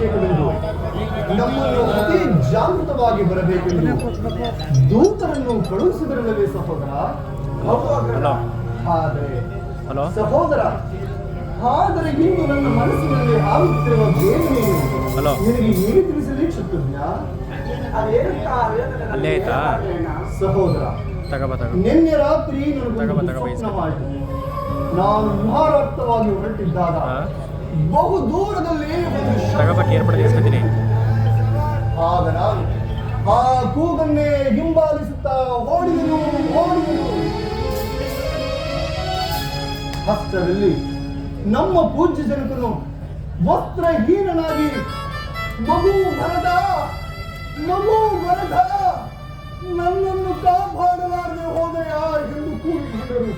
ಪಟ್ಟಾಭಿಷೇಕವೆಂದು ನಮ್ಮನ್ನು ಅತಿ ಜಾಗೃತವಾಗಿ ಬರಬೇಕೆಂದು ದೂತರನ್ನು ಕಳುಹಿಸಿದರಲ್ಲವೇ ಸಹೋದರ? ಸಹೋದರ, ಆದರೆ ಇಂದು ನನ್ನ ಮನಸ್ಸಿನಲ್ಲಿ ಆಗುತ್ತಿರುವ ವೇದನೆಯನ್ನು ನಿನಗೆ ಹೇಗೆ ತಿಳಿಸಲಿ ಶತ್ರುಘ್ನ? ಸಹೋದರ, ನಿನ್ನೆ ರಾತ್ರಿ ನನಗೆ ಸ್ವಪ್ನವಾಯಿತು. ನಾನು ವಿಹಾರಾರ್ಥವಾಗಿ ಹೊರಟಿದ್ದಾಗ ಬಹು ದೂರದಲ್ಲಿ ಆಗ ನಾನು ಆ ಕೂಗನ್ನೇ ಹಿಂಬಾಲಿಸುತ್ತಾ ಓಡಿದನು. ಹಸ್ತದಲ್ಲಿ ನಮ್ಮ ಪೂಜ್ಯ ಜನಕನು ವಸ್ತ್ರಹೀನನಾಗಿ ಮಗು ಭರದ ನನ್ನನ್ನು ಕಾಪಾಡಲಾರದೆ ಹೋದೆಯಾ ಎಂದು ಕೂಗಿಕೊಂಡರು.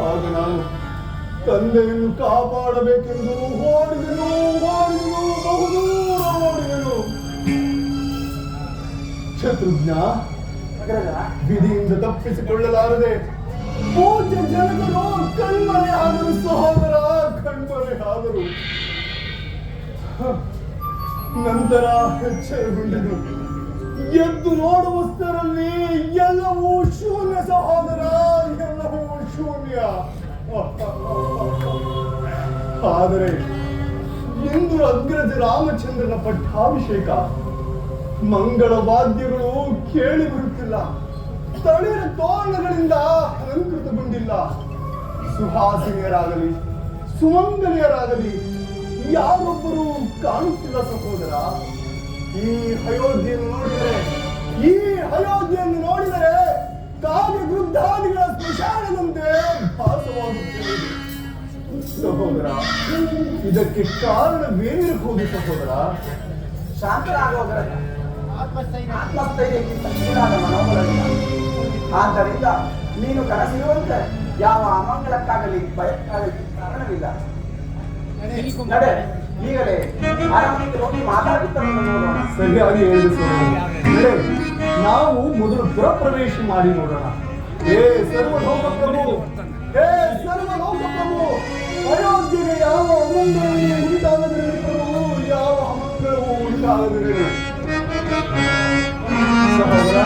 ಆಗ ನಾನು ತಂದೆಯನ್ನು ಕಾಪಾಡಬೇಕೆಂದು ಓಡಿದನು. ಬಹುದೂರ ಓಡಿದನು. ಶತ್ರುಘ್ನ, ವಿಧಿಯಿಂದ ತಪ್ಪಿಸಿಕೊಳ್ಳಲಾರದೆ ಪೂಜ್ಯ ಜನಕರು ಕಣ್ಮರೆ ಆದರು. ಸಹೋದರ, ಕಣ್ಮರೆ ಆದರು. ನಂತರ ಎಚ್ಚರಗೊಂಡನು. ಎದ್ದು ನೋಡುವಷ್ಟರಲ್ಲಿ ಎಲ್ಲವೂ ಶೂನ್ಯ ಸಹೋದರ, ಎಲ್ಲವೂ ಶೂನ್ಯ. ಆದರೆ ಇಂದು ಅಗ್ರಜ ರಾಮಚಂದ್ರನ ಪಟ್ಟಾಭಿಷೇಕ. ಮಂಗಳ ವಾದ್ಯಗಳು ಕೇಳಿ ಬರುತ್ತಿಲ್ಲ. ತಳಿರ ತೋರಣಗಳಿಂದ ಅಲಂಕೃತಗೊಂಡಿಲ್ಲ. ಸುಹಾಸಿನಿಯರಾಗಲಿ ಸುಮಂಗಲಿಯರಾಗಲಿ ಯಾರೊಬ್ಬರು ಕಾಣುತ್ತಿಲ್ಲ ಸಹೋದರ. ಈ ಅಯೋಧ್ಯೆಯನ್ನು ನೋಡಿದರೆ ಕಾವ್ಯ ವೃದ್ಧಾದಿಗಳ ಸ್ಮಶಾನದಂತೆ ಭಾಸವಾಗುತ್ತಿದೆ ಸಹೋದರ. ಇದಕ್ಕೆ ಕಾರಣವೇನಿರಬಹುದು ಸಹೋದರ? ಆತ್ಮಸ್ಥೈರ್ಯಕ್ಕಿಂತ ಮನೋಬಲವಿಲ್ಲ. ಆದ್ದರಿಂದ ನೀನು ಕನಸಿರುವಂತೆ ಯಾವ ಅಮಂಗಲಕ್ಕಾಗಲಿ ಭಯಕ್ಕಾಗಲಿ ಕಾರಣವಿಲ್ಲ. ನಡೆ, ಈಗಲೇ ಅರಮನೆಗೆ ಹೋಗಿ ಮಾತಾಡುತ್ತಾ ನೋಡೋಣ. ಸರಿಯಾಗಿ ಹೇಳಿದ. ನಾವು ಮೊದಲು ಪುರಪ್ರವೇಶ ಮಾಡಿ ನೋಡೋಣ. ಹೇ ಸರ್ವಲೋಕ ಪ್ರಭು, ಅಯೋಧ್ಯೆಗೆ ಯಾವ ಅಮಂಗಳವು ಉಂಟಾಗದಿರಲಿ ಪ್ರಭು, ಯಾವ ಅಮಂಗಳವು ಉಂಟಾಗದಿರಲಿ. ಸಹೋದರ,